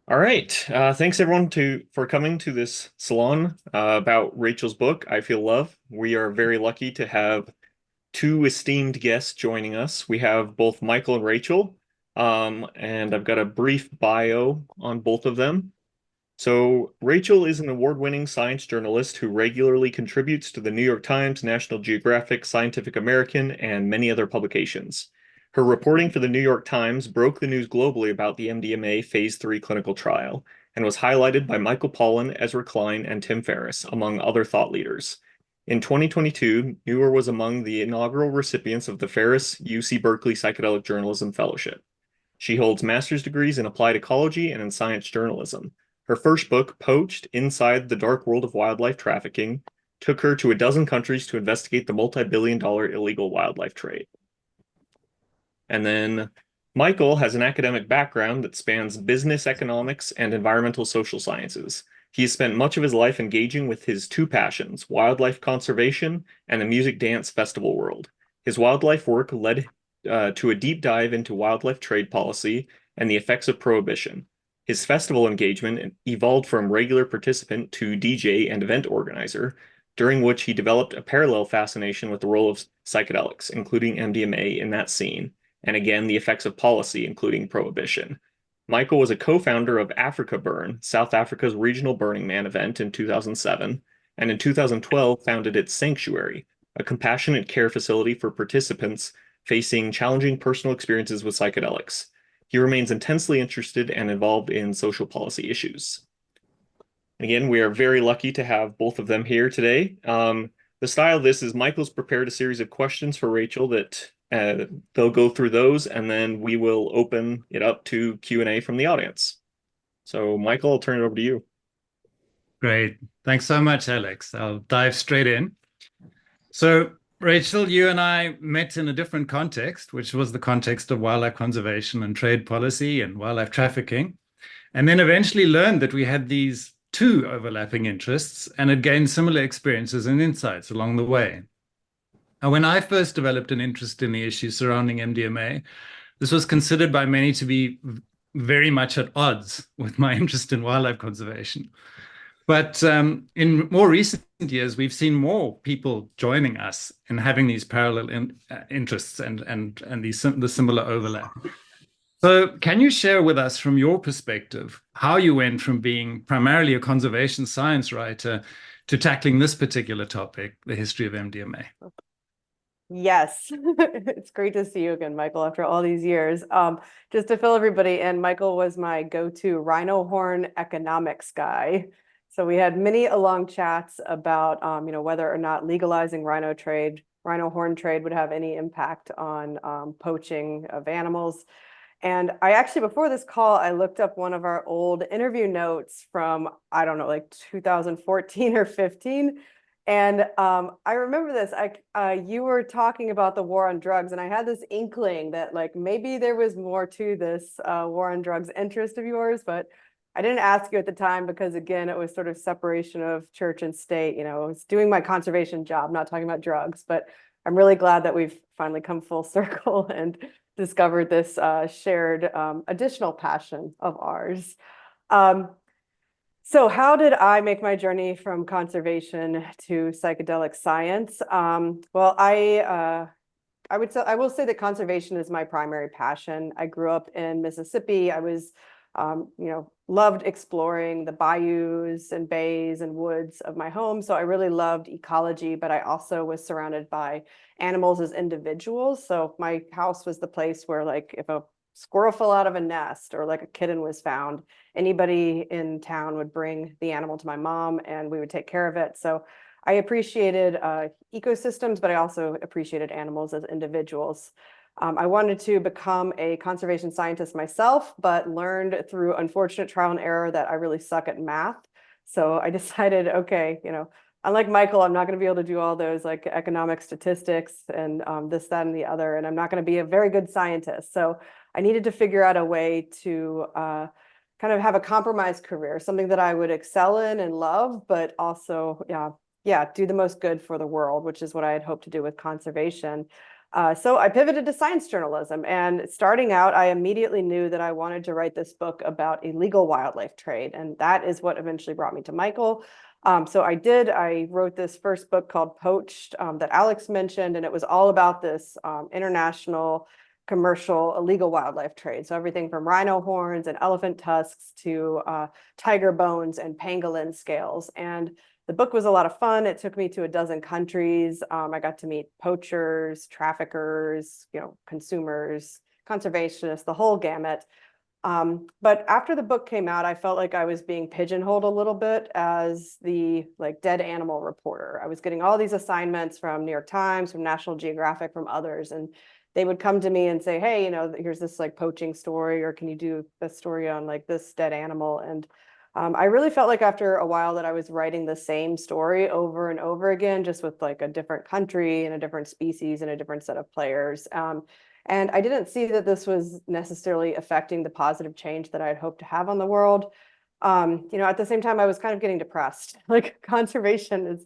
All right. Thanks everyone for coming to this salon about Rachel's book, I Feel Love. We are very lucky to have two esteemed guests joining us. We have both Michael and Rachel, and I've got a brief bio on both of them. So, Rachel is an award-winning science journalist who regularly contributes to the New York Times, National Geographic, Scientific American, and many other publications. Her reporting for the New York Times broke the news globally about the MDMA Phase 3 clinical trial and was highlighted by Michael Pollan, Ezra Klein, and Tim Ferriss, among other thought leaders. In 2022, Nuwer was among the inaugural recipients of the Ferriss UC Berkeley Psychedelic Journalism Fellowship. She holds master's degrees in applied ecology and in science journalism. Her first book, Poached: Inside the Dark World of Wildlife Trafficking, took her to a dozen countries to investigate the multi-billion-dollar illegal wildlife trade. And then Michael has an academic background that spans business economics and environmental social sciences. He has spent much of his life engaging with his two passions, wildlife conservation and the music dance festival world. His wildlife work led to a deep dive into wildlife trade policy and the effects of prohibition. His festival engagement evolved from regular participant to DJ and event organizer, during which he developed a parallel fascination with the role of psychedelics, including MDMA, in that scene, and again the effects of policy, including prohibition. Michael was a co-founder of Africa Burn, South Africa's regional Burning Man event in 2007, and in 2012 founded its Sanctuary, a compassionate care facility for participants facing challenging personal experiences with psychedelics. He remains intensely interested and involved in social policy issues. Again, we are very lucky to have both of them here today. The style of this is Michael's prepared a series of questions for Rachel that they'll go through those, and then we will open it up to Q&A from the audience. So, Michael, I'll turn it over to you. Great. Thanks so much, Alex. I'll dive straight in. So, Rachel, you and I met in a different context, which was the context of wildlife conservation and trade policy and wildlife trafficking, and then eventually learned that we had these two overlapping interests and had gained similar experiences and insights along the way. And when I first developed an interest in the issues surrounding MDMA, this was considered by many to be very much at odds with my interest in wildlife conservation. But in more recent years, we've seen more people joining us in having these parallel interests and the similar overlap. So can you share with us from your perspective how you went from being primarily a conservation science writer to tackling this particular topic, the history of MDMA? Yes, it's great to see you again, Michael, after all these years. Just to fill everybody in, Michael was my go-to rhino horn economics guy. So we had many long chats about, whether or not legalizing rhino horn trade would have any impact on poaching of animals. And I actually, before this call, I looked up one of our old interview notes from, I don't know, like 2014 or 15. And I remember this, you were talking about the war on drugs, and I had this inkling that like maybe there was more to this war on drugs interest of yours, but I didn't ask you at the time because, again, it was sort of separation of church and state. I was doing my conservation job, not talking about drugs, but I'm really glad that we've finally come full circle and discovered this shared additional passion of ours. So how did I make my journey from conservation to psychedelic science? Well, I will say that conservation is my primary passion. I grew up in Mississippi. I was, loved exploring the bayous and bays and woods of my home. So I really loved ecology, but I also was surrounded by animals as individuals. So my house was the place where, like, if a squirrel fell out of a nest or like a kitten was found, anybody in town would bring the animal to my mom and we would take care of it. So I appreciated ecosystems, but I also appreciated animals as individuals. I wanted to become a conservation scientist myself, but learned through unfortunate trial and error that I really suck at math. So I decided, okay, unlike Michael, I'm not going to be able to do all those like economic statistics and this, that, and the other, and I'm not going to be a very good scientist. So I needed to figure out a way to kind of have a compromised career, something that I would excel in and love, but also, do the most good for the world, which is what I had hoped to do with conservation. So I pivoted to science journalism, and starting out, I immediately knew that I wanted to write this book about illegal wildlife trade, and that is what eventually brought me to Michael. So I wrote this first book called Poached that Alex mentioned, and it was all about this international commercial illegal wildlife trade. So everything from rhino horns and elephant tusks to tiger bones and pangolin scales. And the book was a lot of fun. It took me to a dozen countries. I got to meet poachers, traffickers, consumers, conservationists, the whole gamut. But after the book came out, I felt like I was being pigeonholed a little bit as the dead animal reporter. I was getting all these assignments from New York Times, from National Geographic, from others, and they would come to me and say, hey, here's this poaching story, or can you do a story on this dead animal? And I really felt like after a while that I was writing the same story over and over again, just with a different country and a different species and a different set of players. And I didn't see that this was necessarily affecting the positive change that I had hoped to have on the world. At the same time, I was kind of getting depressed. Conservation, as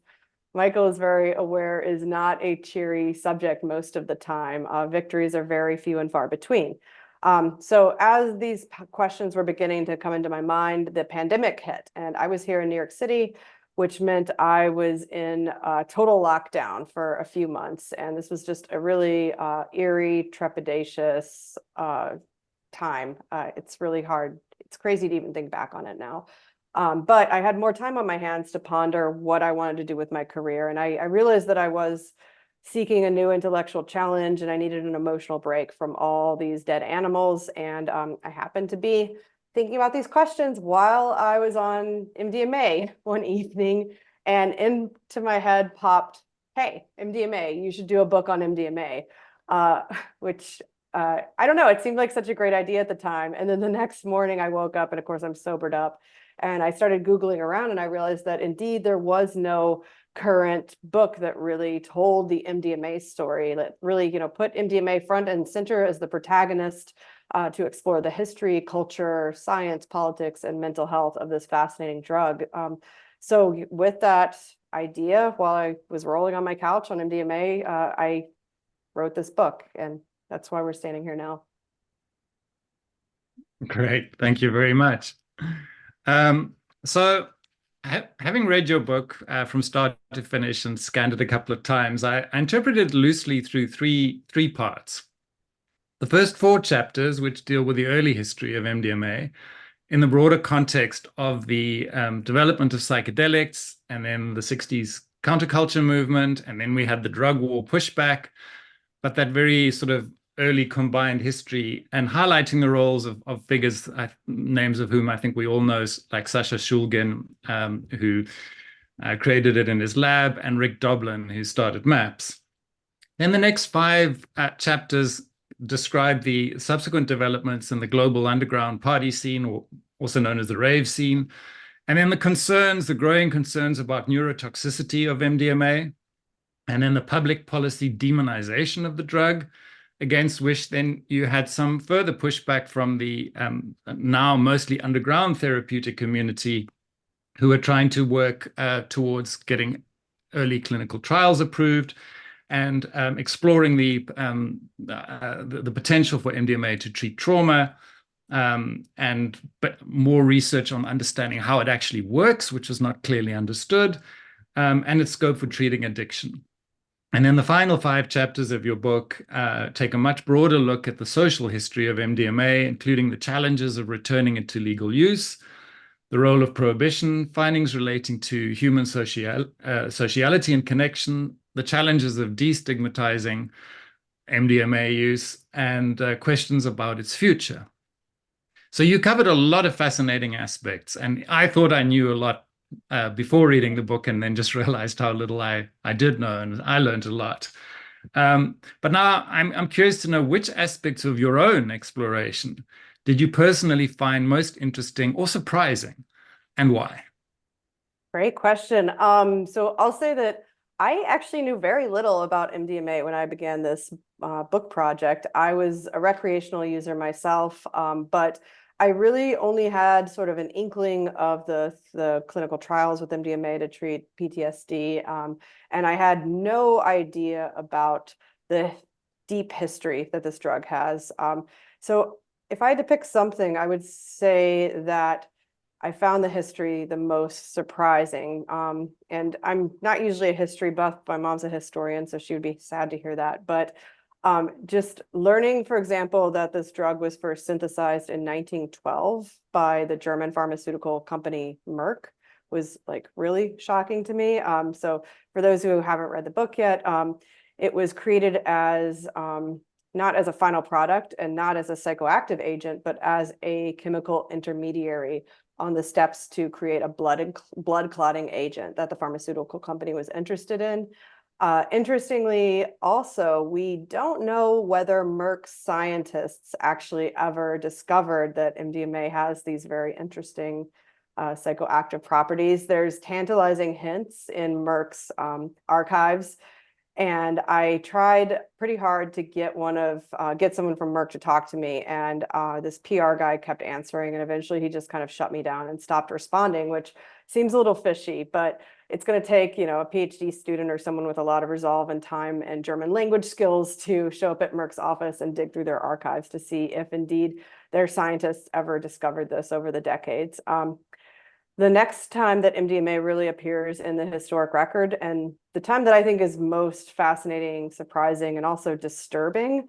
Michael is very aware, is not a cheery subject most of the time. Victories are very few and far between. So as these questions were beginning to come into my mind, the pandemic hit, and I was here in New York City, which meant I was in total lockdown for a few months. And this was just a really eerie, trepidatious time. It's really hard. It's crazy to even think back on it now. But I had more time on my hands to ponder what I wanted to do with my career. And I realized that I was seeking a new intellectual challenge, and I needed an emotional break from all these dead animals. And I happened to be thinking about these questions while I was on MDMA one evening, and into my head popped, hey, MDMA, you should do a book on MDMA, which I don't know, it seemed like such a great idea at the time. And then the next morning I woke up, and of course I'm sobered up, and I started Googling around, and I realized that indeed there was no current book that really told the MDMA story, that really, put MDMA front and center as the protagonist to explore the history, culture, science, politics, and mental health of this fascinating drug. So with that idea, while I was rolling on my couch on MDMA, I wrote this book, and that's why we're standing here now. Great, thank you very much. So having read your book from start to finish and scanned it a couple of times, I interpreted it loosely through three parts. The first 4 chapters, which deal with the early history of MDMA in the broader context of the development of psychedelics, and then the 60s counterculture movement, and then we had the drug war pushback, but that very sort of early combined history, and highlighting the roles of figures, names of whom I think we all know, like Sasha Shulgin, who created it in his lab, and Rick Doblin, who started MAPS. Then the next 5 chapters describe the subsequent developments in the global underground party scene, or also known as the rave scene, and then the growing concerns about neurotoxicity of MDMA, and then the public policy demonization of the drug, against which then you had some further pushback from the now mostly underground therapeutic community, who are trying to work towards getting early clinical trials approved and exploring the potential for MDMA to treat trauma, but more research on understanding how it actually works, which was not clearly understood, and its scope for treating addiction. And then the final 5 chapters of your book take a much broader look at the social history of MDMA, including the challenges of returning it to legal use, the role of prohibition, findings relating to human sociality and connection, the challenges of destigmatizing MDMA use, and questions about its future. So you covered a lot of fascinating aspects, and I thought I knew a lot before reading the book, and then just realized how little I did know, and I learned a lot. But now I'm curious to know, which aspects of your own exploration did you personally find most interesting or surprising, and why? Great question. So I'll say that I actually knew very little about MDMA when I began this book project. I was a recreational user myself, but I really only had sort of an inkling of the clinical trials with MDMA to treat PTSD. And I had no idea about the deep history that this drug has. So if I had to pick something, I would say that I found the history the most surprising. And I'm not usually a history buff. My mom's a historian, so she would be sad to hear that. But just learning, for example, that this drug was first synthesized in 1912 by the German pharmaceutical company Merck was like really shocking to me. So for those who haven't read the book yet, it was created as not as a final product and not as a psychoactive agent, but as a chemical intermediary on the steps to create a blood clotting agent that the pharmaceutical company was interested in. Interestingly, also, we don't know whether Merck's scientists actually ever discovered that MDMA has these very interesting psychoactive properties. There's tantalizing hints in Merck's archives. And I tried pretty hard to get someone from Merck to talk to me. And this PR guy kept answering. And eventually he just kind of shut me down and stopped responding, which seems a little fishy. But it's going to take, a PhD student or someone with a lot of resolve and time and German language skills to show up at Merck's office and dig through their archives to see if indeed their scientists ever discovered this over the decades. The next time that MDMA really appears in the historic record, and the time that I think is most fascinating, surprising, and also disturbing,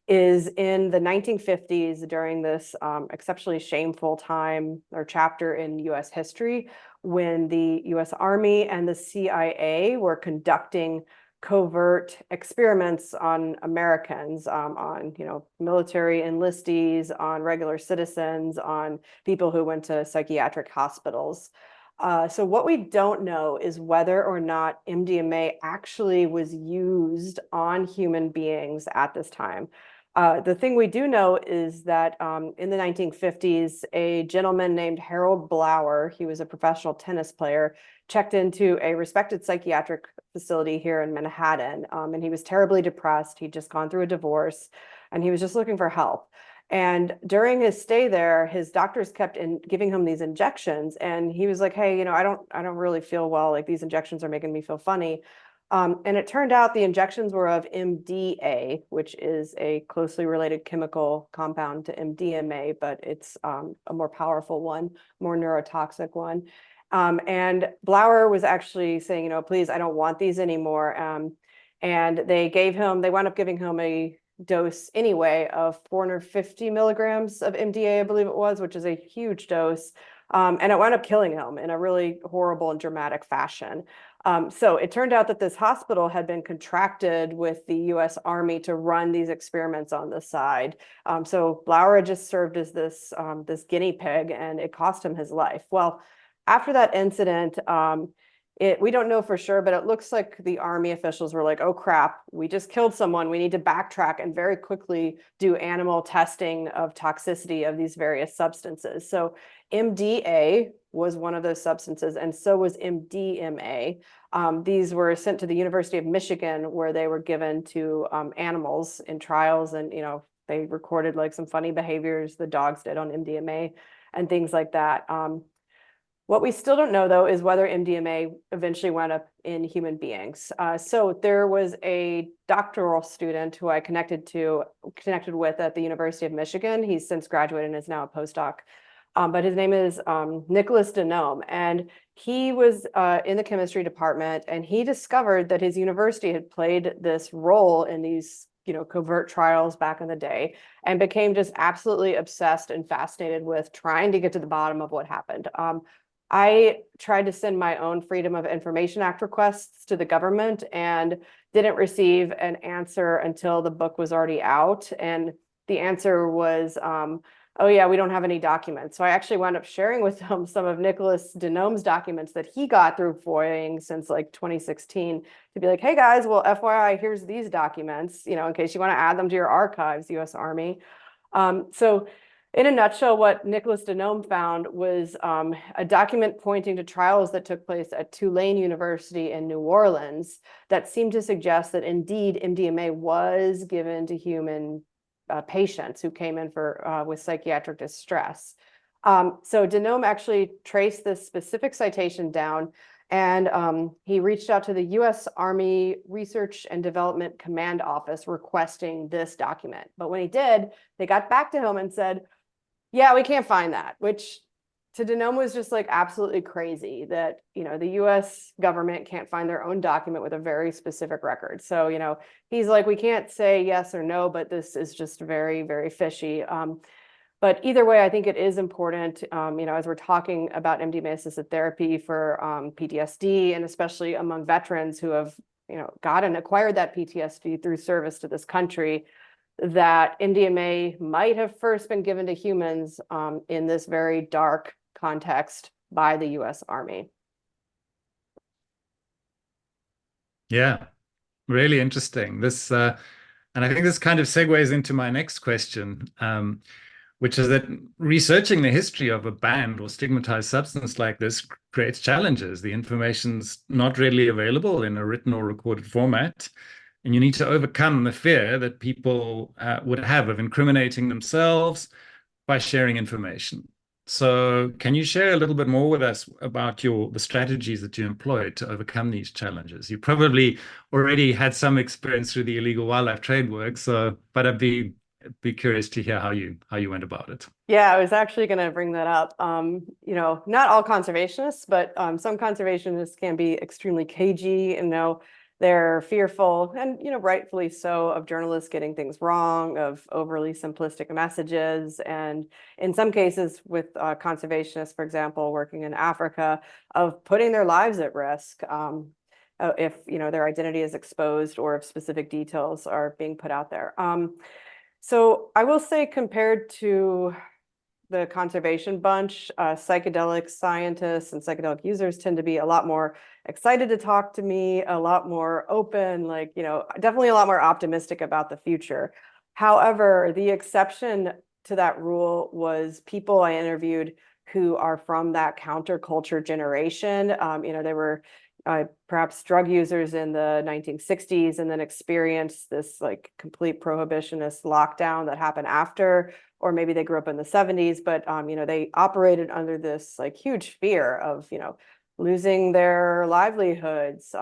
is in the 1950s during this exceptionally shameful time or chapter in US history when the US Army and the CIA were conducting covert experiments on Americans, on military enlistees, on regular citizens, on people who went to psychiatric hospitals. So what we don't know is whether or not MDMA actually was used on human beings at this time. The thing we do know is that in the 1950s, a gentleman named Harold Blower, he was a professional tennis player, checked into a respected psychiatric facility here in Manhattan. And he was terribly depressed. He'd just gone through a divorce and he was just looking for help. And during his stay there, his doctors kept giving him these injections. And he was like, hey, I don't really feel well. Like these injections are making me feel funny. And it turned out the injections were of MDA, which is a closely related chemical compound to MDMA, but it's a more powerful one, more neurotoxic one. And Blower was actually saying, please, I don't want these anymore. And they wound up giving him a dose anyway of 450 milligrams of MDA, I believe it was, which is a huge dose. And it wound up killing him in a really horrible and dramatic fashion. So it turned out that this hospital had been contracted with the US Army to run these experiments on the side. So Blower just served as this guinea pig, and it cost him his life. Well, after that incident, we don't know for sure, but it looks like the Army officials were like, oh crap, we just killed someone. We need to backtrack and very quickly do animal testing of toxicity of these various substances. So MDA was one of those substances, and so was MDMA. These were sent to the University of Michigan, where they were given to animals in trials, and they recorded like some funny behaviors the dogs did on MDMA and things like that. What we still don't know, though, is whether MDMA eventually wound up in human beings. So there was a doctoral student who I connected with at the University of Michigan. He's since graduated and is now a postdoc. But his name is Nicholas Denome, and he was in the chemistry department, and he discovered that his university had played this role in these covert trials back in the day, and became just absolutely obsessed and fascinated with trying to get to the bottom of what happened. I tried to send my own Freedom of Information Act requests to the government and didn't receive an answer until the book was already out. And the answer was, oh yeah, we don't have any documents. So I actually wound up sharing with them some of Nicholas Denome's documents that he got through FOIAing since like 2016 to be like, hey guys, well, FYI, here's these documents, in case you want to add them to your archives, US Army. So in a nutshell, what Nicholas Denome found was a document pointing to trials that took place at Tulane University in New Orleans that seemed to suggest that indeed MDMA was given to human patients who came in with psychiatric distress. So Denome actually traced this specific citation down And he reached out to the U.S. Army Research and Development Command Office requesting this document. But when he did, they got back to him and said, yeah, we can't find that, which to Denome was just like absolutely crazy that, the US government can't find their own document with a very specific record. So, he's like, we can't say yes or no, but this is just very, very fishy. But either way, I think it is important, as we're talking about MDMA-assisted therapy for PTSD, and especially among veterans who have, got and acquired that PTSD through service to this country, that MDMA might have first been given to humans in this very dark context by the US Army. Yeah, really interesting. This, and I think this kind of segues into my next question, which is that researching the history of a banned or stigmatized substance like this creates challenges. The information's not readily available in a written or recorded format. And you need to overcome the fear that people would have of incriminating themselves by sharing information. So can you share a little bit more with us about the strategies that you employed to overcome these challenges? You probably already had some experience through the illegal wildlife trade work, but I'd be curious to hear how you went about it. Yeah, I was actually going to bring that up. Not all conservationists, but some conservationists can be extremely cagey, they're fearful, and rightfully so, of journalists getting things wrong, of overly simplistic messages, and in some cases with conservationists, for example, working in Africa, of putting their lives at risk if their identity is exposed or if specific details are being put out there. So I will say, compared to the conservation bunch, psychedelic scientists and psychedelic users tend to be a lot more excited to talk to me, a lot more open, definitely a lot more optimistic about the future. However, the exception to that rule was people I interviewed who are from that counterculture generation. They were perhaps drug users in the 1960s and then experienced this complete prohibitionist lockdown that happened after, or maybe they grew up in the 70s, but they operated under this huge fear of losing their livelihoods,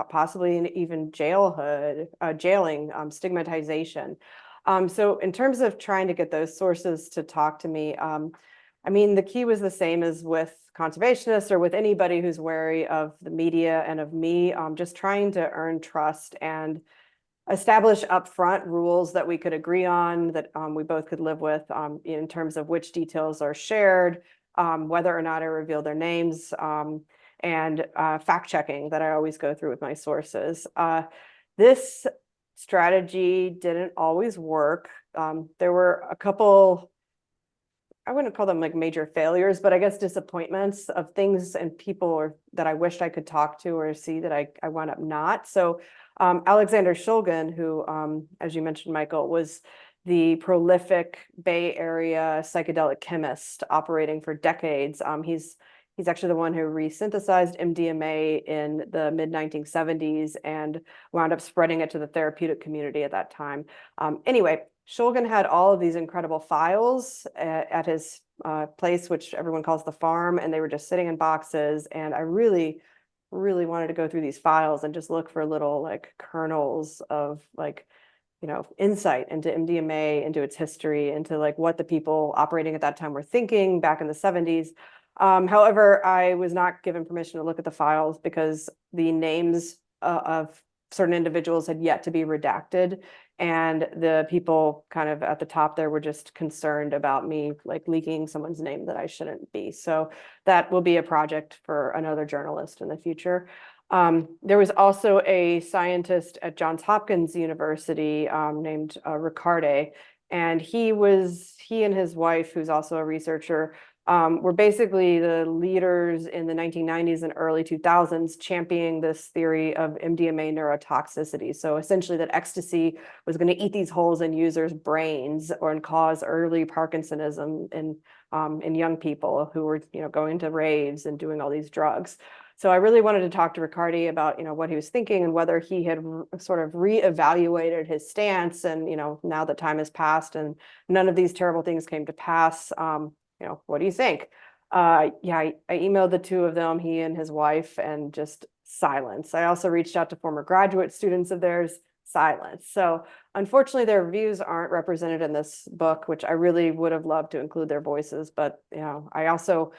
possibly even jailing, stigmatization. So in terms of trying to get those sources to talk to me, the key was the same as with conservationists or with anybody who's wary of the media and of me, just trying to earn trust and establish upfront rules that we could agree on, that we both could live with, in terms of which details are shared, whether or not I reveal their names, and fact checking that I always go through with my sources. This strategy didn't always work. There were a couple, I wouldn't call them major failures, but I guess disappointments of things and people that I wished I could talk to or see that I wound up not. So Alexander Shulgin, who, as you mentioned, Michael, was the prolific Bay Area psychedelic chemist operating for decades. He's actually the one who resynthesized MDMA in the mid-1970s and wound up spreading it to the therapeutic community at that time. Anyway, Shulgin had all of these incredible files at his place, which everyone calls the farm, and they were just sitting in boxes. And I really wanted to go through these files and just look for little kernels of insight into MDMA, into its history, into what the people operating at that time were thinking back in the 70s. However, I was not given permission to look at the files because the names of certain individuals had yet to be redacted. And the people kind of at the top there were just concerned about me leaking someone's name that I shouldn't be. So that will be a project for another journalist in the future. There was also a scientist at Johns Hopkins University named Riccardi, and he and his wife, who's also a researcher, were basically the leaders in the 1990s and early 2000s championing this theory of MDMA neurotoxicity. So essentially that ecstasy was going to eat these holes in users' brains and cause early Parkinsonism in young people who were going to raves and doing all these drugs. So I really wanted to talk to Riccardi about what he was thinking and whether he had sort of reevaluated his stance. And now that time has passed and none of these terrible things came to pass, what do you think? Yeah, I emailed the two of them, he and his wife, and just silence. I also reached out to former graduate students of theirs, silence. So unfortunately, their views aren't represented in this book, which I really would have loved to include their voices. But, I also,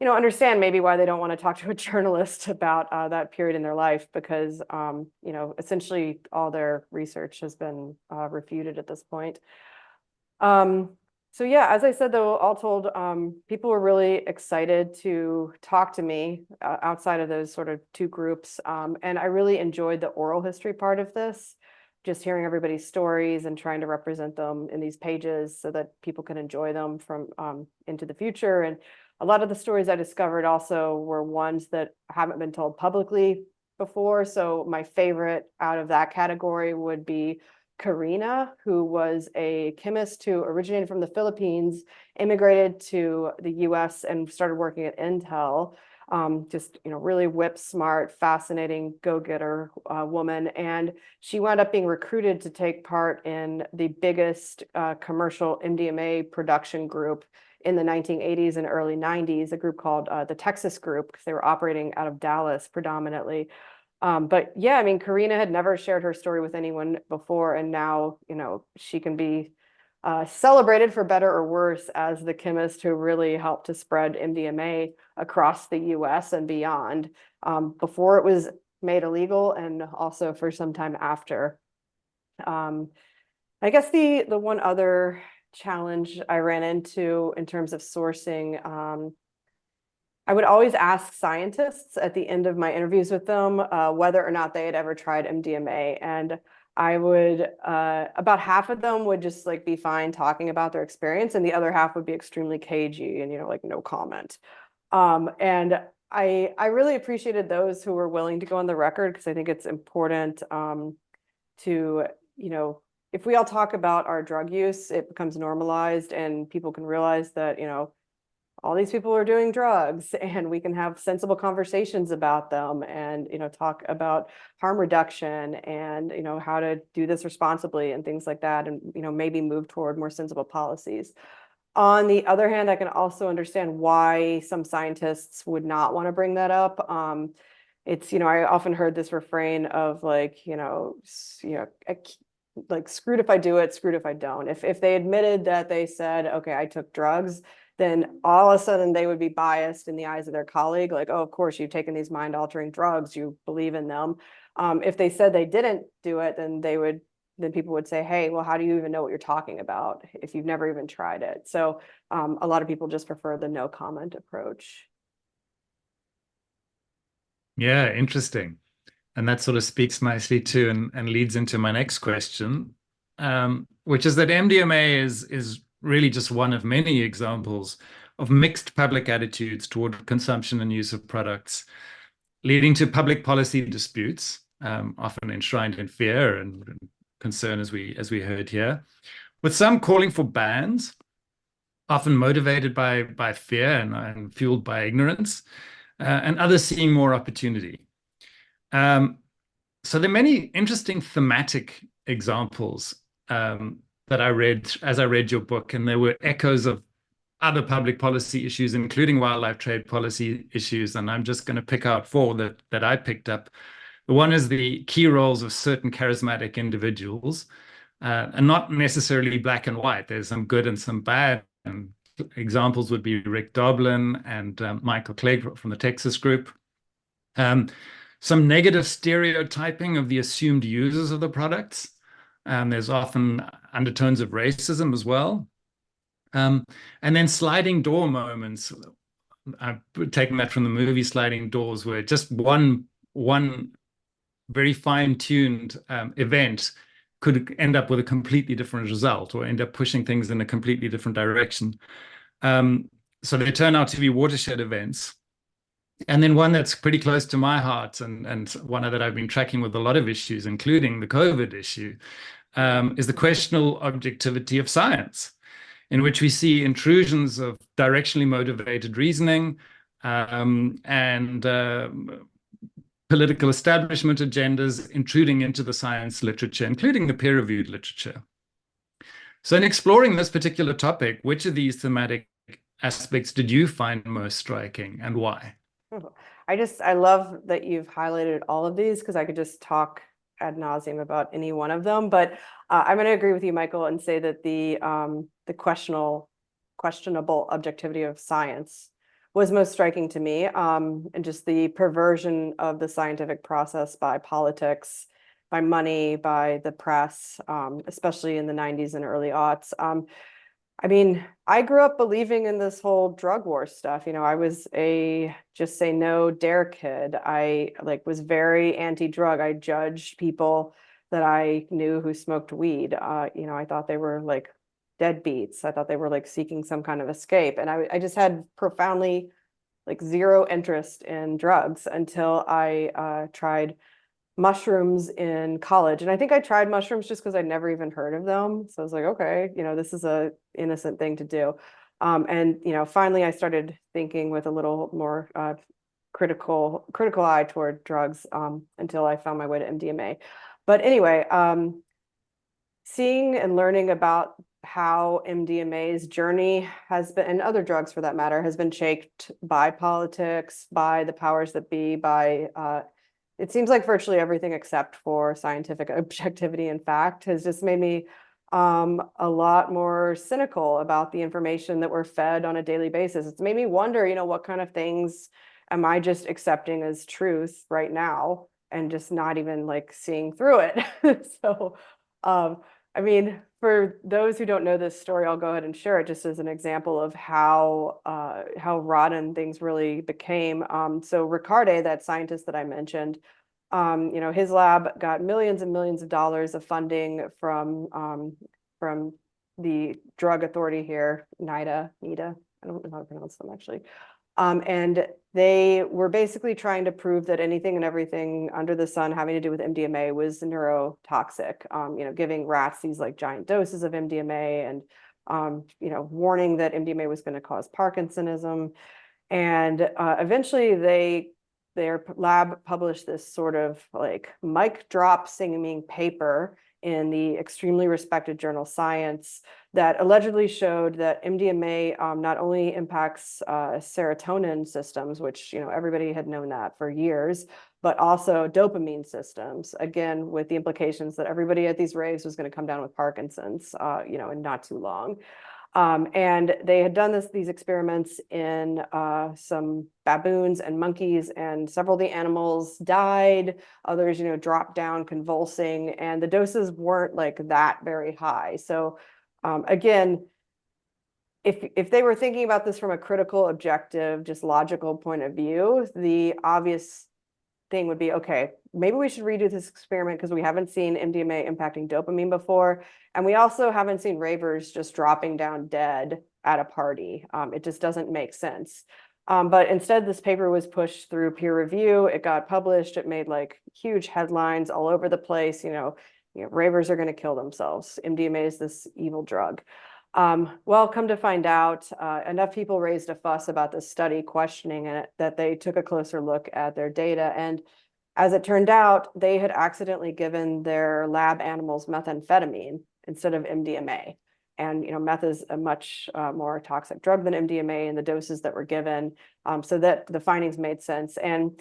understand maybe why they don't want to talk to a journalist about that period in their life, because, essentially all their research has been refuted at this point. So yeah, as I said, though, all told, people were really excited to talk to me outside of those sort of two groups. And I really enjoyed the oral history part of this, just hearing everybody's stories and trying to represent them in these pages so that people can enjoy them from into the future. And a lot of the stories I discovered also were ones that haven't been told publicly before. So my favorite out of that category would be Karina, who was a chemist who originated from the Philippines, immigrated to the US and started working at Intel. Just, really whip smart, fascinating go-getter woman. And she wound up being recruited to take part in the biggest commercial MDMA production group in the 1980s and early 90s, a group called the Texas Group, because they were operating out of Dallas predominantly. But yeah, I mean, Karina had never shared her story with anyone before, and now, she can be celebrated for better or worse as the chemist who really helped to spread MDMA across the US and beyond, before it was made illegal and also for some time after. I guess the one other challenge I ran into in terms of sourcing, I would always ask scientists at the end of my interviews with them whether or not they had ever tried MDMA. And I would, about half of them would just like be fine talking about their experience, and the other half would be extremely cagey and, like no comment. And I really appreciated those who were willing to go on the record, because I think it's important to, if we all talk about our drug use, it becomes normalized and people can realize that, all these people are doing drugs, and we can have sensible conversations about them and, talk about harm reduction and, how to do this responsibly and things like that. And, maybe move toward more sensible policies. On the other hand, I can also understand why some scientists would not want to bring that up. It's, I often heard this refrain of like, like screwed if I do it, screwed if I don't. If they admitted that they said, okay, I took drugs, then all of a sudden they would be biased in the eyes of their colleague. Like, oh, of course, you've taken these mind-altering drugs, you believe in them. If they said they didn't do it, then people would say, hey, well, how do you even know what you're talking about if you've never even tried it? So a lot of people just prefer the no comment approach. Yeah, interesting. And that sort of speaks nicely too, and leads into my next question, which is that MDMA is really just one of many examples of mixed public attitudes toward consumption and use of products, leading to public policy disputes, often enshrined in fear and concern, as we heard here, with some calling for bans, often motivated by fear and fueled by ignorance, and others seeing more opportunity. So there are many interesting thematic examples that I read as I read your book, and there were echoes of other public policy issues, including wildlife trade policy issues. And I'm just going to pick out four that I picked up. The one is the key roles of certain charismatic individuals, and not necessarily black and white. There's some good and some bad. And examples would be Rick Doblin and Michael Clegg from the Texas Group. Some negative stereotyping of the assumed users of the products. There's often undertones of racism as well. And then sliding door moments. I've taken that from the movie Sliding Doors, where just one very fine-tuned event could end up with a completely different result, or end up pushing things in a completely different direction. So they turn out to be watershed events. And then one that's pretty close to my heart, and one that I've been tracking with a lot of issues, including the COVID issue, is the questionable objectivity of science, in which we see intrusions of directionally motivated reasoning and political establishment agendas intruding into the science literature, including the peer-reviewed literature. So in exploring this particular topic, which of these thematic aspects did you find most striking, and why? I love that you've highlighted all of these because I could just talk ad nauseum about any one of them. But I'm going to agree with you, Michael, and say that the questionable objectivity of science was most striking to me, and just the perversion of the scientific process by politics, by money, by the press, especially in the 90s and early aughts. I mean, I grew up believing in this whole drug war stuff. You know, I was a just say no dare kid. I like was very anti-drug. I judged people that I knew who smoked weed. You know, I thought they were like deadbeats. I thought they were like seeking some kind of escape. And I just had profoundly like zero interest in drugs until I tried mushrooms in college. And I think I tried mushrooms just because I'd never even heard of them. So I was like, okay, you know, this is a innocent thing to do. And, you know, finally I started thinking with a little more critical eye toward drugs until I found my way to MDMA. But anyway, seeing and learning about how MDMA's journey has been, and other drugs for that matter, has been shaped by politics, by the powers that be, by it seems like virtually everything except for scientific objectivity and fact has just made me a lot more cynical about the information that we're fed on a daily basis. It's made me wonder, you know, what kind of things am I just accepting as truth right now and just not even like seeing through it. So, I mean, for those who don't know this story, I'll go ahead and share it just as an example of how rotten things really became. So Riccardi, that scientist that I mentioned, you know, his lab got millions and millions of dollars of funding from the drug authority here, NIDA. I don't know how to pronounce them actually. And they were basically trying to prove that anything and everything under the sun having to do with MDMA was neurotoxic, you know, giving rats these like giant doses of MDMA and, you know, warning that MDMA was going to cause Parkinsonism. And eventually their lab published this sort of like mic drop singing paper in the extremely respected journal Science that allegedly showed that MDMA not only impacts serotonin systems, which, you know, everybody had known that for years, but also dopamine systems, again, with the implications that everybody at these raves was going to come down with Parkinson's, you know, in not too long. And they had done these experiments in some baboons and monkeys, and several of the animals died. Others, you know, dropped down convulsing, and the doses weren't like that very high. So again, if they were thinking about this from a critical, objective, just logical point of view, the obvious thing would be, okay, maybe we should redo this experiment because we haven't seen MDMA impacting dopamine before. And we also haven't seen ravers just dropping down dead at a party. It just doesn't make sense. But instead, this paper was pushed through peer review. It got published. It made like huge headlines all over the place. You know, ravers are going to kill themselves. MDMA is this evil drug. Well, come to find out, enough people raised a fuss about this study, questioning it, that they took a closer look at their data. And as it turned out, they had accidentally given their lab animals methamphetamine instead of MDMA. And, you know, meth is a much more toxic drug than MDMA in the doses that were given, so that the findings made sense. And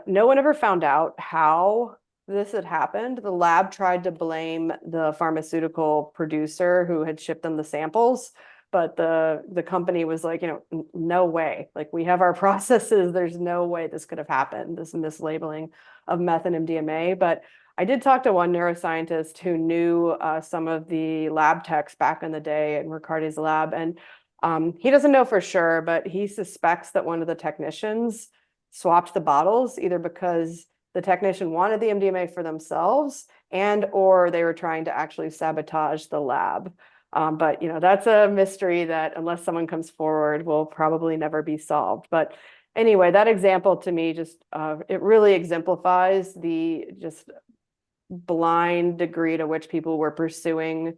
no one ever found out how this had happened. The lab tried to blame the pharmaceutical producer who had shipped them the samples, but the company was like, you know, no way. Like, we have our processes. There's no way this could have happened, this mislabeling of meth and MDMA. But I did talk to one neuroscientist who knew some of the lab techs back in the day in Riccardi's lab. And he doesn't know for sure, but he suspects that one of the technicians swapped the bottles, either because the technician wanted the MDMA for themselves or they were trying to actually sabotage the lab. But, you know, that's a mystery that unless someone comes forward will probably never be solved. But anyway, that example to me just, it really exemplifies the just blind degree to which people were pursuing,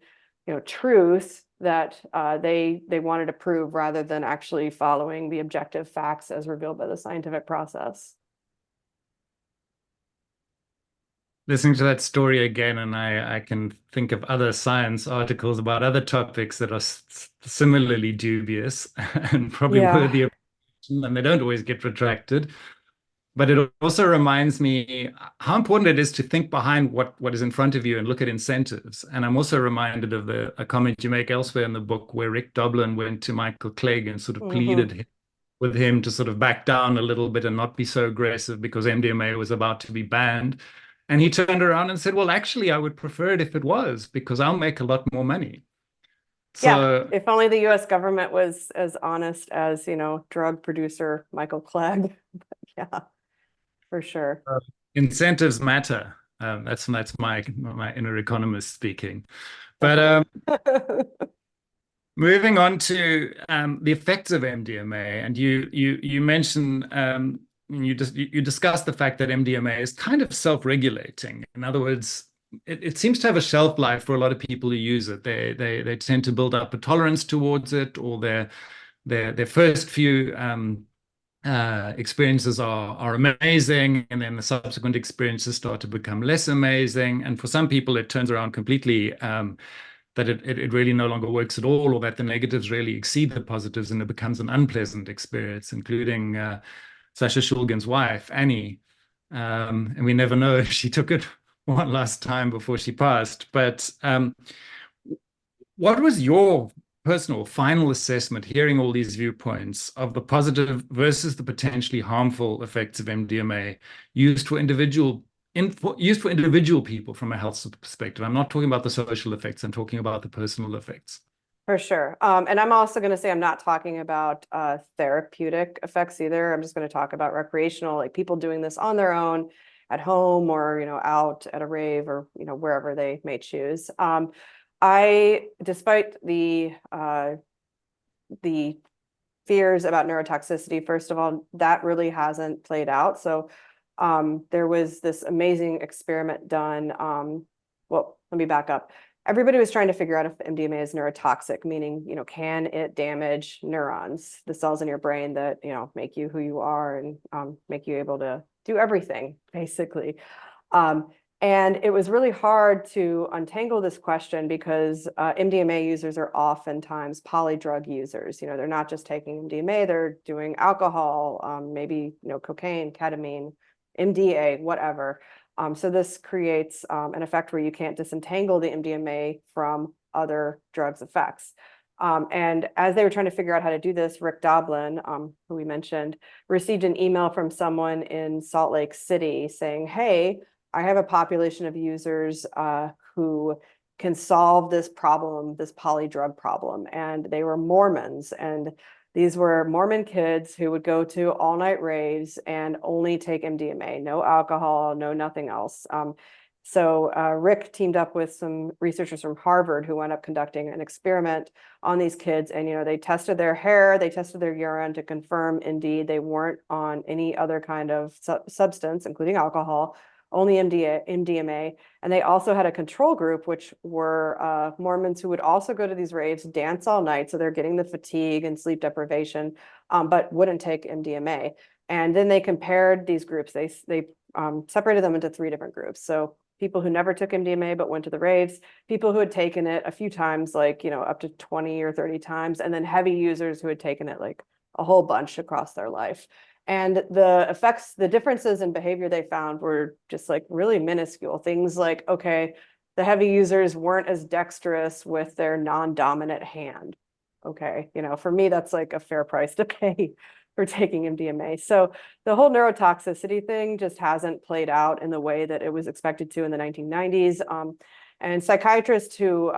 you know, truth that they wanted to prove rather than actually following the objective facts as revealed by the scientific process. listening to that story again, and I can think of other science articles about other topics that are similarly dubious and probably Yeah. worthy of, and they don't always get retracted. But it also reminds me how important it is to think behind what is in front of you and look at incentives. And I'm also reminded of a comment you make elsewhere in the book where Rick Doblin went to Michael Clegg and sort of Hmm. pleaded with him to sort of back down a little bit and not be so aggressive because MDMA was about to be banned. And he turned around and said, well, actually, I would prefer it if it was because I'll make a lot more money. Yeah, So if only the US government was as honest as, drug producer Michael Clegg. Yeah, for sure. incentives matter. That's my inner economist speaking. But Definitely. moving on to the effects of MDMA, and you mentioned you discussed the fact that MDMA is kind of self-regulating. In other words, it seems to have a shelf life for a lot of people who use it. They tend to build up a tolerance towards it, or their first few experiences are amazing, and then the subsequent experiences start to become less amazing. And for some people, it turns around completely. That it really no longer works at all, or that the negatives really exceed the positives, and it becomes an unpleasant experience, including Sasha Shulgin's wife, Annie. And we never know if she took it one last time before she passed. But what was your personal final assessment, hearing all these viewpoints of the positive versus the potentially harmful effects of MDMA used for individual people from a health perspective? I'm not talking about the social effects. I'm talking about the personal effects. For sure. And I'm also going to say I'm not talking about therapeutic effects either. I'm just going to talk about recreational, like people doing this on their own at home or, out at a rave or, wherever they may choose. Despite the fears about neurotoxicity, first of all, that really hasn't played out. So there was this amazing experiment done. Well, let me back up. Everybody was trying to figure out if MDMA is neurotoxic, meaning, can it damage neurons, the cells in your brain that, make you who you are and make you able to do everything, basically. And it was really hard to untangle this question because MDMA users are oftentimes polydrug users. They're not just taking MDMA, they're doing alcohol, maybe, cocaine, ketamine, MDA, whatever. So this creates an effect where you can't disentangle the MDMA from other drugs' effects. And as they were trying to figure out how to do this, Rick Doblin, who we mentioned, received an email from someone in Salt Lake City saying, hey, I have a population of users who can solve this problem, this polydrug problem. And they were Mormons. And these were Mormon kids who would go to all-night raves and only take MDMA, no alcohol, no nothing else. So Rick teamed up with some researchers from Harvard who wound up conducting an experiment on these kids. And, they tested their hair, they tested their urine to confirm indeed they weren't on any other kind of substance, including alcohol, only MDMA. And they also had a control group, which were Mormons who would also go to these raves, dance all night. So they're getting the fatigue and sleep deprivation, but wouldn't take MDMA. And then they compared these groups. They separated them into 3 different groups. So people who never took MDMA but went to the raves, people who had taken it a few times, like, up to 20 or 30 times, and then heavy users who had taken it like a whole bunch across their life. And the effects, the differences in behavior they found were just like really minuscule. Things like, okay, the heavy users weren't as dexterous with their non-dominant hand. Okay, for me, that's like a fair price to pay for taking MDMA. So the whole neurotoxicity thing just hasn't played out in the way that it was expected to in the 1990s. And psychiatrists who,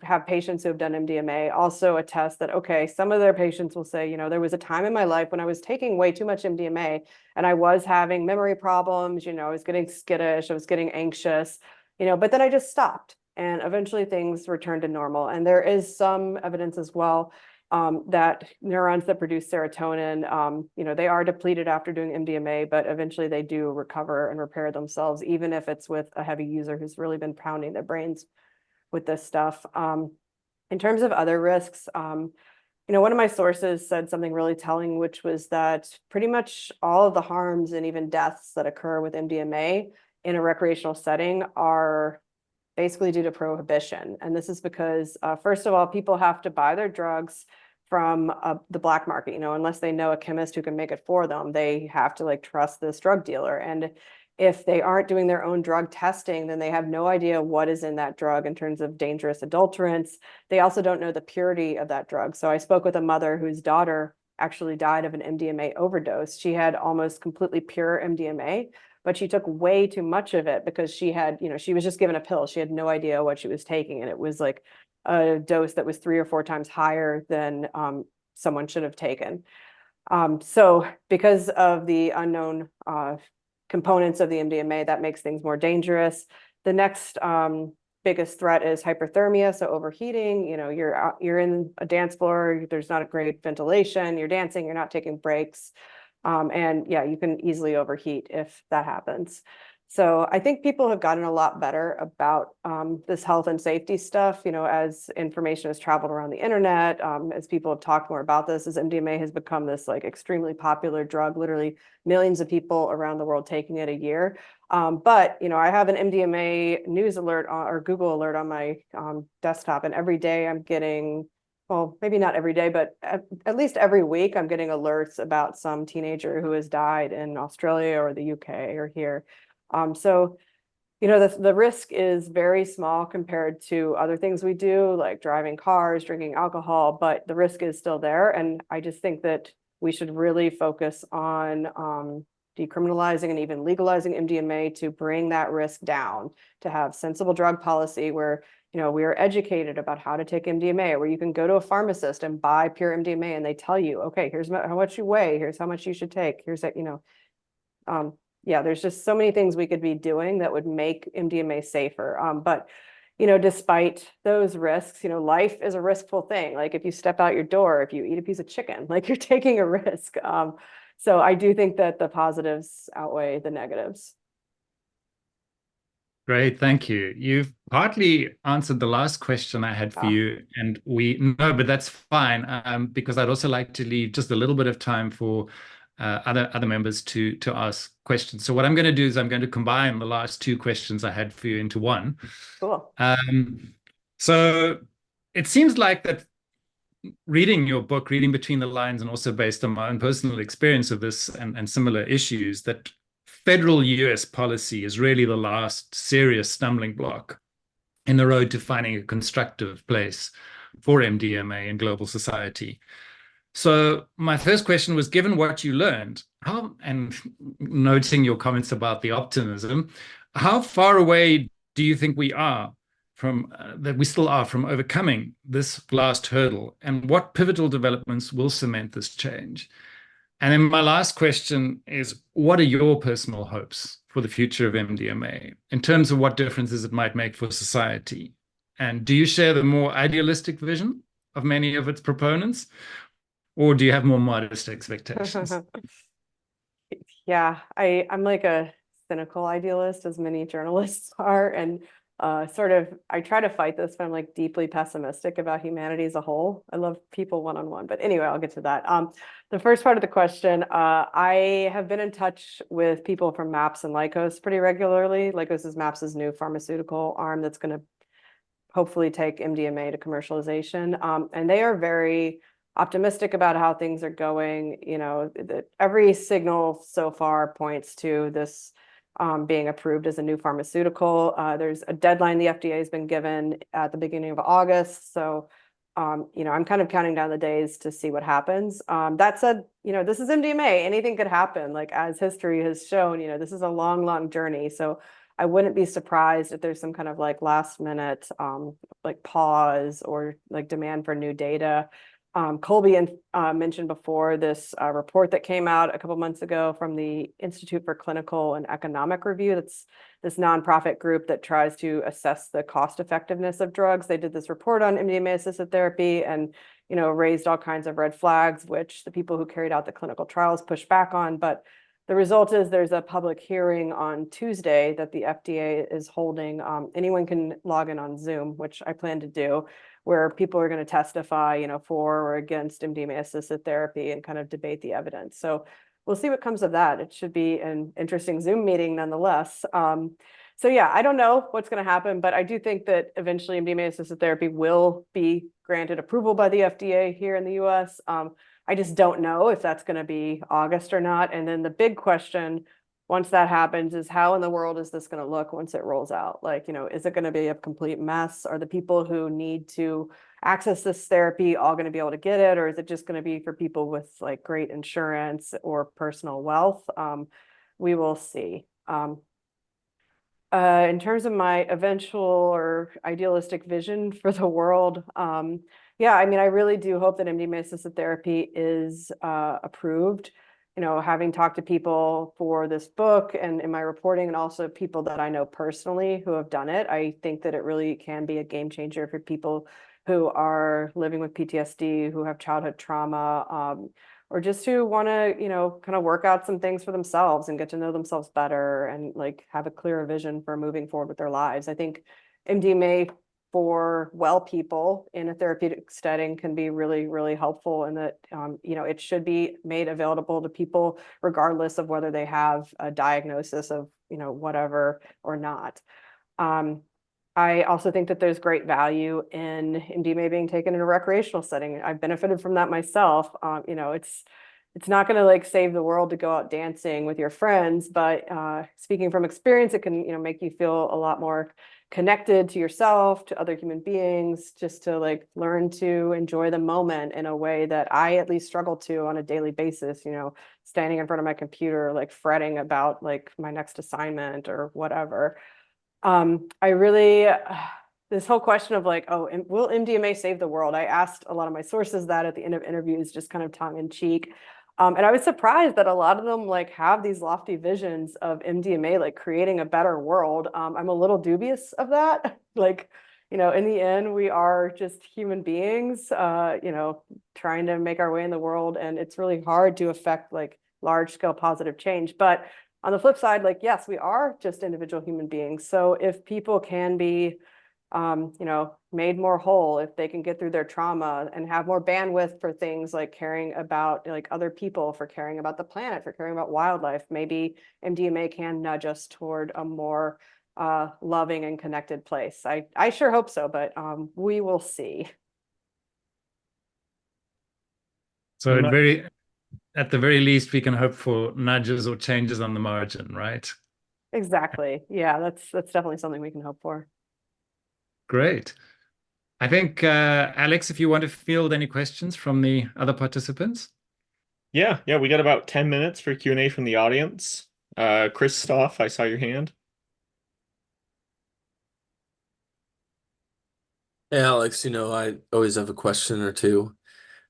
have patients who have done MDMA also attest that, okay, some of their patients will say, there was a time in my life when I was taking way too much MDMA and I was having memory problems, I was getting skittish, I was getting anxious, but then I just stopped and eventually things returned to normal. And there is some evidence as well that neurons that produce serotonin, they are depleted after doing MDMA, but eventually they do recover and repair themselves, even if it's with a heavy user who's really been pounding their brains with this stuff. In terms of other risks, one of my sources said something really telling, which was that pretty much all of the harms and even deaths that occur with MDMA in a recreational setting are basically due to prohibition. And this is because, first of all, people have to buy their drugs from the black market, unless they know a chemist who can make it for them, they have to like trust this drug dealer. And if they aren't doing their own drug testing, then they have no idea what is in that drug in terms of dangerous adulterants. They also don't know the purity of that drug. So I spoke with a mother whose daughter actually died of an MDMA overdose. She had almost completely pure MDMA, but she took way too much of it because she had, she was just given a pill. She had no idea what she was taking. And it was like a dose that was 3 or 4 times higher than someone should have taken. So because of the unknown components of the MDMA, that makes things more dangerous. The next biggest threat is hyperthermia, so overheating. You're in a dance floor, there's not a great ventilation, you're dancing, you're not taking breaks. And yeah, you can easily overheat if that happens. So I think people have gotten a lot better about this health and safety stuff, as information has traveled around the internet, as people have talked more about this, as MDMA has become this like extremely popular drug, literally millions of people around the world taking it a year. But, I have an MDMA news alert or Google alert on my desktop, and every day I'm getting, well, maybe not every day, but at least every week I'm getting alerts about some teenager who has died in Australia or the UK or here. So, the risk is very small compared to other things we do, like driving cars, drinking alcohol, but the risk is still there. And I just think that we should really focus on decriminalizing and even legalizing MDMA to bring that risk down, to have sensible drug policy where, we are educated about how to take MDMA, where you can go to a pharmacist and buy pure MDMA and they tell you, okay, here's how much you weigh, here's how much you should take, here's that, yeah, there's just so many things we could be doing that would make MDMA safer. But, despite those risks, life is a riskful thing. Like if you step out your door, if you eat a piece of chicken, like you're taking a risk. So I do think that the positives outweigh the negatives. Great, thank you. You've partly answered the last question I had for you, and no, but that's fine, because I'd also like to leave just a little bit of time for other members to ask questions. So what I'm going to do is I'm going to combine the last 2 questions I had for you into one. Cool. So it seems like that reading your book, reading between the lines, and also based on my own personal experience of this and similar issues, that federal US policy is really the last serious stumbling block in the road to finding a constructive place for MDMA in global society. So my first question was, given what you learned, and noting your comments about the optimism, how far away do you think we are that we still are from overcoming this last hurdle, and what pivotal developments will cement this change? And then my last question is, what are your personal hopes for the future of MDMA in terms of what differences it might make for society? And do you share the more idealistic vision of many of its proponents, or do you have more modest expectations? Yeah, I'm like a cynical idealist, as many journalists are, and I try to fight this, but I'm like deeply pessimistic about humanity as a whole. I love people one-on-one, but anyway, I'll get to that. The first part of the question, I have been in touch with people from MAPS and Lykos pretty regularly. Lykos is MAPS's new pharmaceutical arm that's going to hopefully take MDMA to commercialization. And they are very optimistic about how things are going. Every signal so far points to this being approved as a new pharmaceutical. There's a deadline the FDA has been given at the beginning of August. So, I'm kind of counting down the days to see what happens. That said, this is MDMA. Anything could happen. Like as history has shown, this is a long, long journey. So I wouldn't be surprised if there's some kind of like last minute like pause or like demand for new data. Colby mentioned before this report that came out a couple months ago from the Institute for Clinical and Economic Review. That's this nonprofit group that tries to assess the cost effectiveness of drugs. They did this report on MDMA-assisted therapy and, raised all kinds of red flags, which the people who carried out the clinical trials pushed back on. But the result is there's a public hearing on Tuesday that the FDA is holding. Anyone can log in on Zoom, which I plan to do, where people are going to testify, for or against MDMA-assisted therapy and kind of debate the evidence. So we'll see what comes of that. It should be an interesting Zoom meeting nonetheless. So yeah, I don't know what's going to happen, but I do think that eventually MDMA-assisted therapy will be granted approval by the FDA here in the US. I just don't know if that's going to be August or not. And then the big question, once that happens, is how in the world is this going to look once it rolls out? Like, is it going to be a complete mess? Are the people who need to access this therapy all going to be able to get it? Or is it just going to be for people with like great insurance or personal wealth? We will see. In terms of my eventual or idealistic vision for the world, yeah, I mean, I really do hope that MDMA-assisted therapy is approved. Having talked to people for this book and in my reporting, and also people that I know personally who have done it, I think that it really can be a game changer for people who are living with PTSD, who have childhood trauma, or just who want to, kind of work out some things for themselves and get to know themselves better and like have a clearer vision for moving forward with their lives. I think MDMA for well people in a therapeutic setting can be really, really helpful in that, it should be made available to people regardless of whether they have a diagnosis of, whatever or not. I also think that there's great value in MDMA being taken in a recreational setting. I've benefited from that myself. It's not going to like save the world to go out dancing with your friends, but speaking from experience, it can make you feel a lot more connected to yourself, to other human beings, just to like learn to enjoy the moment in a way that I at least struggle to on a daily basis. Standing in front of my computer, like fretting about like my next assignment or whatever. I really, this whole question of like, oh, will MDMA save the world? I asked a lot of my sources that at the end of interviews, just kind of tongue in cheek. And I was surprised that a lot of them like have these lofty visions of MDMA, like creating a better world. I'm a little dubious of that. Like, in the end, we are just human beings, trying to make our way in the world. And it's really hard to affect like large scale positive change. But on the flip side, like, yes, we are just individual human beings. So if people can be, made more whole, if they can get through their trauma and have more bandwidth for things like caring about like other people, for caring about the planet, for caring about wildlife, maybe MDMA can nudge us toward a more loving and connected place. I sure hope so, but we will see. So at the very least, we can hope for nudges or changes on the margin, right? Exactly. Yeah, that's definitely something we can hope for. Great. I think, Alex, if you want to field any questions from the other participants. Yeah, we got about 10 minutes for Q&A from the audience. Christoph, I saw your hand. Hey, Alex, I always have a question or two.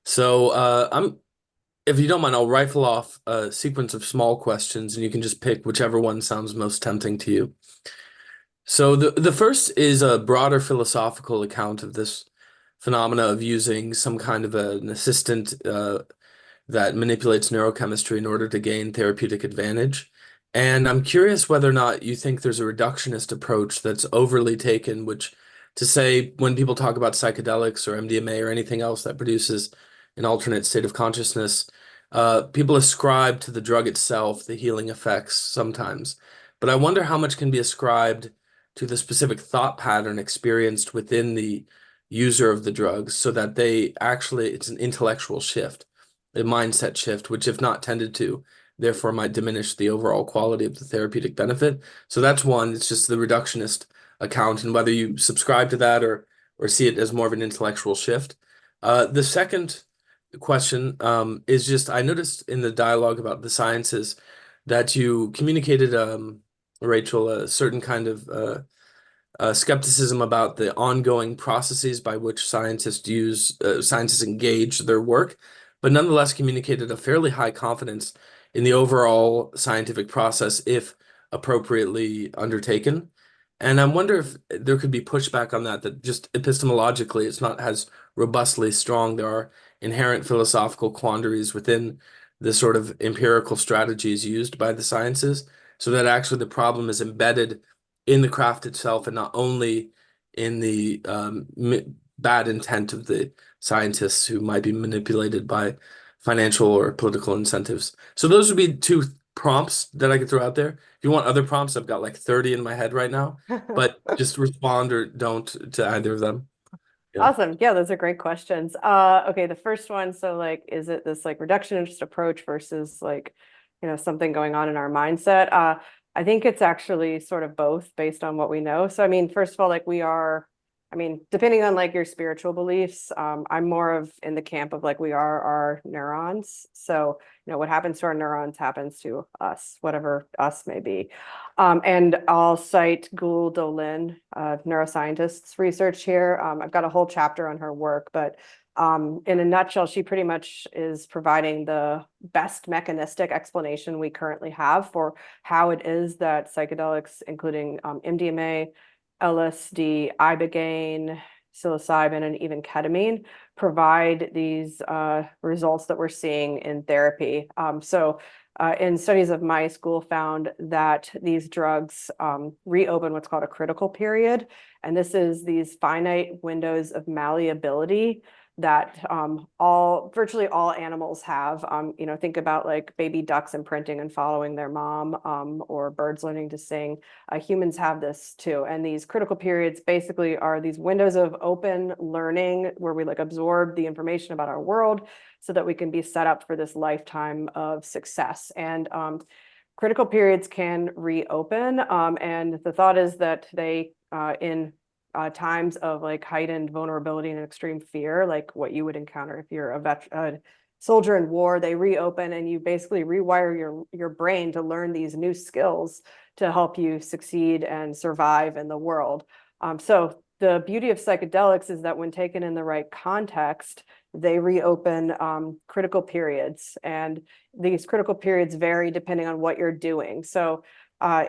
So if you don't mind, I'll rifle off a sequence of small questions and you can just pick whichever one sounds most tempting to you. So the first is a broader philosophical account of this phenomena of using some kind of an assistant that manipulates neurochemistry in order to gain therapeutic advantage. And I'm curious whether or not you think there's a reductionist approach that's overly taken, which to say when people talk about psychedelics or MDMA or anything else that produces an alternate state of consciousness, people ascribe to the drug itself the healing effects sometimes. But I wonder how much can be ascribed to the specific thought pattern experienced within the user of the drugs so that it's an intellectual shift, a mindset shift, which if not tended to, therefore might diminish the overall quality of the therapeutic benefit. So that's one, it's just the reductionist account and whether you subscribe to that or see it as more of an intellectual shift. The second question is just, I noticed in the dialogue about the sciences that you communicated, Rachel, a certain kind of skepticism about the ongoing processes by which scientists engage their work, but nonetheless communicated a fairly high confidence in the overall scientific process if appropriately undertaken. And I wonder if there could be pushback on that just epistemologically, it's not as robustly strong. There are inherent philosophical quandaries within the sort of empirical strategies used by the sciences, so that actually the problem is embedded in the craft itself and not only in the bad intent of the scientists who might be manipulated by financial or political incentives. So those would be two prompts that I could throw out there. If you want other prompts, I've got like 30 in my head right now, but just respond or don't to either of them. Yeah. Awesome. Yeah, those are great questions. Okay, the first one, so like, is it this like reductionist approach versus like, something going on in our mindset? I think it's actually sort of both based on what we know. So I mean, first of all, like depending on like your spiritual beliefs, I'm more of in the camp of like we are our neurons. So, what happens to our neurons happens to us, whatever us may be. And I'll cite Gul Dolin, neuroscientist's research here. I've got a whole chapter on her work, but in a nutshell, she pretty much is providing the best mechanistic explanation we currently have for how it is that psychedelics, including MDMA, LSD, ibogaine, psilocybin, and even ketamine, provide these results that we're seeing in therapy. In studies of mice, Gul found that these drugs reopen what's called a critical period. And this is these finite windows of malleability that virtually all animals have. Think about like baby ducks imprinting and following their mom, or birds learning to sing. Humans have this too. And these critical periods basically are these windows of open learning where we like absorb the information about our world so that we can be set up for this lifetime of success. And critical periods can reopen. And the thought is that they, in times of like heightened vulnerability and extreme fear, like what you would encounter if you're a soldier in war, they reopen and you basically rewire your brain to learn these new skills to help you succeed and survive in the world. So the beauty of psychedelics is that when taken in the right context, they reopen critical periods, and these critical periods vary depending on what you're doing. So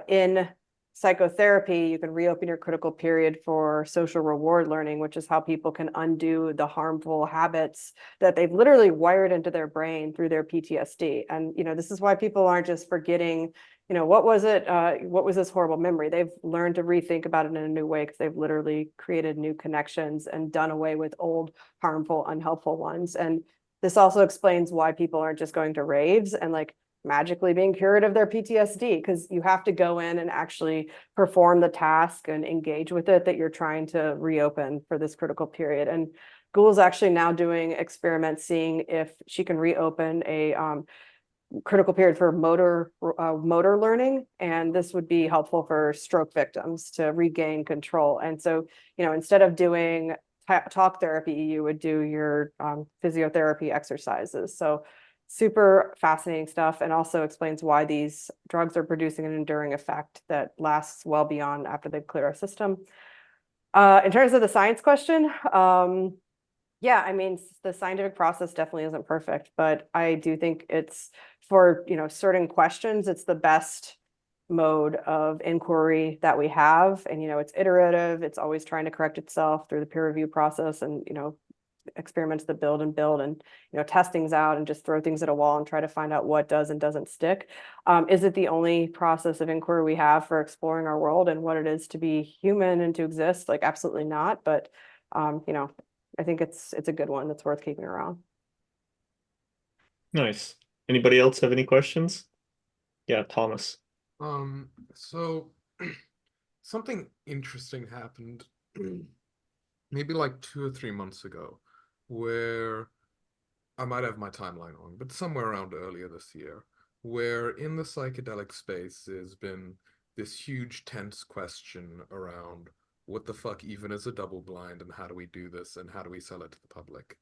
in psychotherapy, you can reopen your critical period for social reward learning, which is how people can undo the harmful habits that they've literally wired into their brain through their PTSD. And, this is why people aren't just forgetting, what was it? What was this horrible memory? They've learned to rethink about it in a new way because they've literally created new connections and done away with old, harmful, unhelpful ones. And this also explains why people aren't just going to raves and like magically being cured of their PTSD, because you have to go in and actually perform the task and engage with it that you're trying to reopen for this critical period. And Gul's actually now doing experiments seeing if she can reopen a critical period for motor learning, and this would be helpful for stroke victims to regain control. And so, instead of doing talk therapy, you would do your physiotherapy exercises. So super fascinating stuff, and also explains why these drugs are producing an enduring effect that lasts well beyond after they've cleared our system. In terms of the science question, yeah, I mean, the scientific process definitely isn't perfect, but I do think it's for, certain questions, it's the best mode of inquiry that we have. And, it's iterative. It's always trying to correct itself through the peer review process and, experiments that build and build and, testings out and just throw things at a wall and try to find out what does and doesn't stick. Is it the only process of inquiry we have for exploring our world and what it is to be human and to exist? Like, absolutely not. But, I think it's a good one that's worth keeping around. Nice. Anybody else have any questions? Yeah, Thomas. So something interesting happened maybe like 2 or 3 months ago, where I might have my timeline wrong, but somewhere around earlier this year, where in the psychedelic space there's been this huge tense question around what the fuck even is a double blind, and how do we do this, and how do we sell it to the public?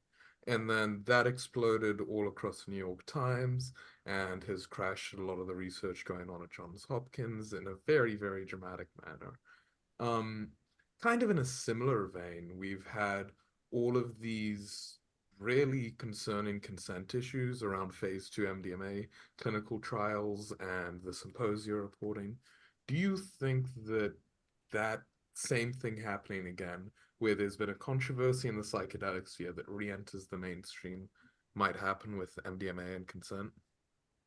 And then that exploded all across the New York Times and has crashed a lot of the research going on at Johns Hopkins in a very, very dramatic manner. Kind of in a similar vein, we've had all of these really concerning consent issues around phase 2 MDMA clinical trials and the symposia reporting. Do you think that that same thing happening again, where there's been a controversy in the psychedelic sphere that re-enters the mainstream, might happen with MDMA and consent?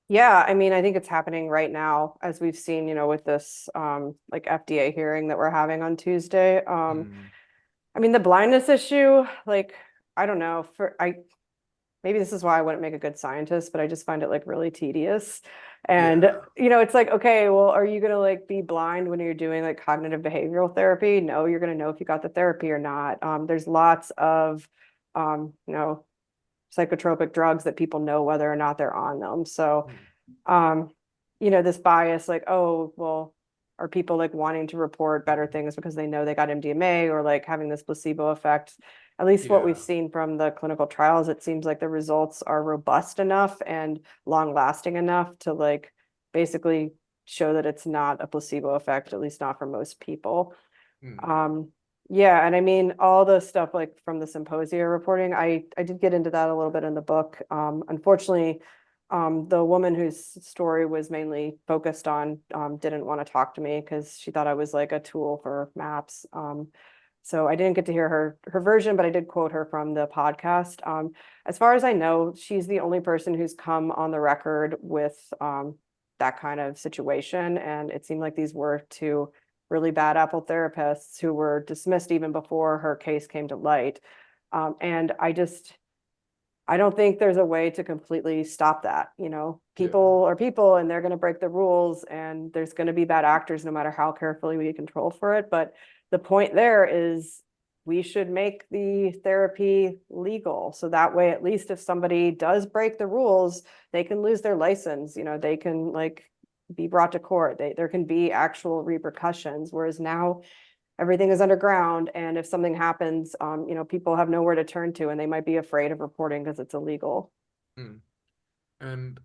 Yeah, I mean, I think it's happening right now, as we've seen, with this like FDA hearing that we're having on Tuesday. I mean, the blindness issue, like, I don't know, I maybe this is why I wouldn't make a good scientist, but I just find it like really tedious. And, Yeah. it's like, okay, well, are you going to like be blind when you're doing like cognitive behavioral therapy? No, you're going to know if you got the therapy or not. There's lots of, psychotropic drugs that people know whether or not they're on them. So, this bias, like, oh, well, are people like wanting to report better things because they know they got MDMA, or like having this placebo effect? At least what we've Yeah. seen from the clinical trials, it seems like the results are robust enough and long lasting enough to like basically show that it's not a placebo effect, at least not for most people. Mm. Yeah, and I mean all the stuff like from the symposia reporting, I did get into that a little bit in the book. Unfortunately, the woman whose story was mainly focused on didn't want to talk to me because she thought I was like a tool for MAPS. So I didn't get to hear her version, but I did quote her from the podcast. As far as I know, she's the only person who's come on the record with that kind of situation, and it seemed like these were two really bad apple therapists who were dismissed even before her case came to light. And I don't think there's a way to completely stop that. People are people and they're going to break the rules, and there's going to be bad actors no matter how carefully we control for it. But the point there is we should make the therapy legal. So that way, at least if somebody does break the rules, they can lose their license. They can like be brought to court. There can be actual repercussions. Whereas now everything is underground, and if something happens, people have nowhere to turn to, and they might be afraid of reporting because it's illegal. Mm. And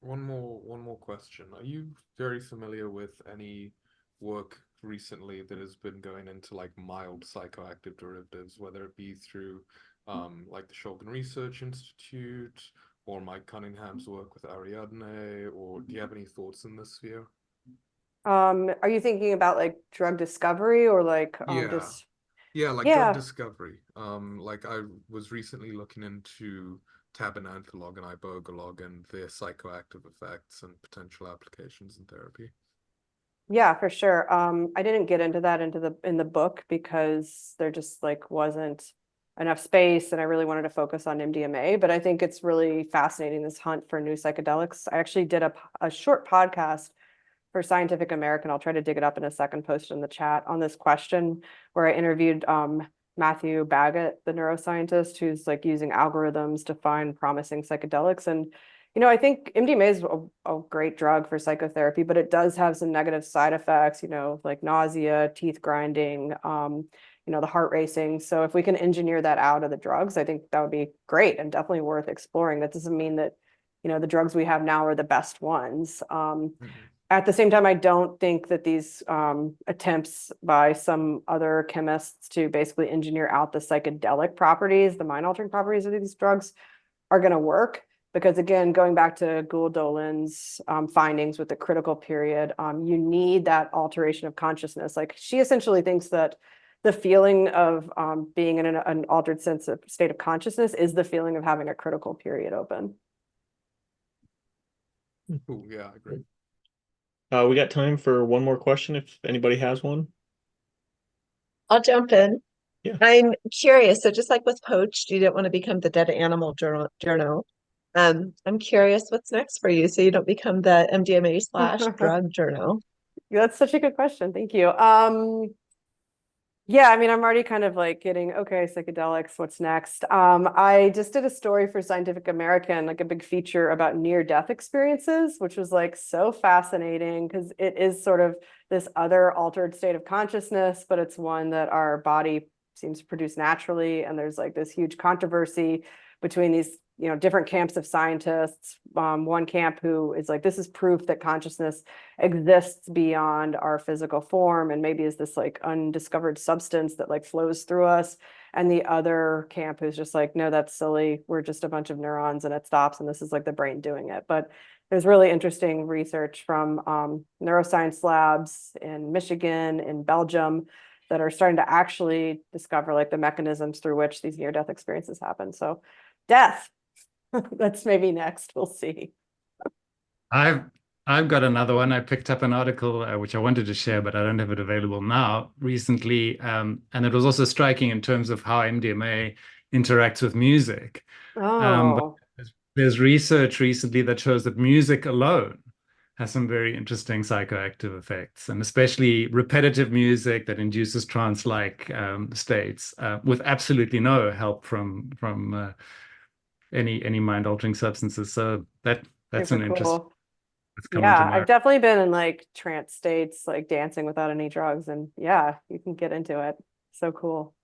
one more question. Are you very familiar with any work recently that has been going into like mild psychoactive derivatives, whether it be through like the Shulgin Research Institute or Mike Cunningham's work with Ariadne, or do you have any thoughts in this sphere? Are you thinking about like drug discovery or like Yeah. just Yeah, like drug discovery. Like I was recently looking into tabananthalog and ibogalog and their psychoactive effects and potential applications in therapy. Yeah, for sure. I didn't get into that in the book because there just like wasn't enough space, and I really wanted to focus on MDMA. But I think it's really fascinating, this hunt for new psychedelics. I actually did a short podcast for Scientific American. I'll try to dig it up in a second, post in the chat, on this question, where I interviewed Matthew Baggett, the neuroscientist who's like using algorithms to find promising psychedelics. And I think MDMA is a great drug for psychotherapy, but it does have some negative side effects, like nausea, teeth grinding, the heart racing. So if we can engineer that out of the drugs, I think that would be great and definitely worth exploring. That doesn't mean that, the drugs we have now are the best ones. At the same time, I don't think that these attempts by some other chemists to basically engineer out the psychedelic properties, the mind-altering properties of these drugs, are going to work. Because again, going back to Gould-Dolin's findings with the critical period, you need that alteration of consciousness. Like, she essentially thinks that the feeling of being in an altered state of consciousness is the feeling of having a critical period open. Cool. Yeah, I agree. We got time for one more question if anybody has one. I'll jump in. Yeah. I'm curious. So just like with Poached, you didn't want to become the dead animal journal. I'm curious what's next for you so you don't become the MDMA/drug journal. That's such a good question. Thank you. Yeah, I mean, I'm already kind of like getting, okay, psychedelics, what's next? I just did a story for Scientific American, like a big feature about near-death experiences, which was like so fascinating because it is sort of this other altered state of consciousness, but it's one that our body seems to produce naturally. And there's like this huge controversy between these different camps of scientists. One camp who is like, this is proof that consciousness exists beyond our physical form and maybe is this like undiscovered substance that like flows through us. And the other camp who's just like, no, that's silly. We're just a bunch of neurons and it stops. And this is like the brain doing it. But there's really interesting research from neuroscience labs in Michigan, in Belgium, that are starting to actually discover like the mechanisms through which these near-death experiences happen. So death. That's maybe next. We'll see. I've got another one. I picked up an article which I wanted to share, but I don't have it available now recently. And it was also striking in terms of how MDMA interacts with music. But Oh, there's research recently that shows that music alone has some very interesting psychoactive effects, and especially repetitive music that induces trance-like states with absolutely no help from any mind-altering substances. So that's super an interest cool. that's come into Yeah, my. I've definitely been in like trance states, like dancing without any drugs, and yeah, you can get into it. So cool.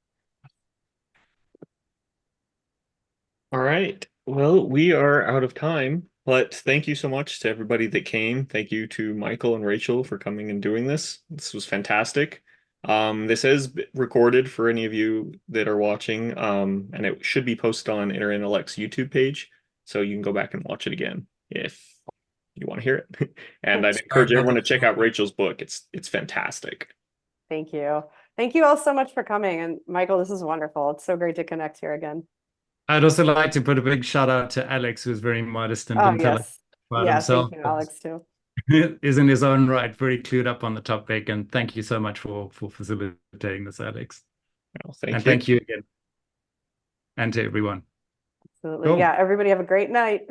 All right. Well, we are out of time, but thank you so much to everybody that came. Thank you to Michael and Rachel for coming and doing this. This was fantastic. This is recorded for any of you that are watching, and it should be posted on Interantellect's YouTube page, so you can go back and watch it again if you want to hear it. And I'd encourage everyone to check out Rachel's book. It's fantastic. Thank you. Thank you all so much for coming. And Michael, this is wonderful. It's so great to connect here again. I'd also like to put a big shout out to Alex, who's very modest and Oh, didn't tell us yes. about Yeah, himself. thank you, Alex, too. Is in his own right very clued up on the topic, and thank you so much for facilitating this, Alex. Well, And thank thank you again, and to everyone. Absolutely. Cool. Yeah, everybody have a great night.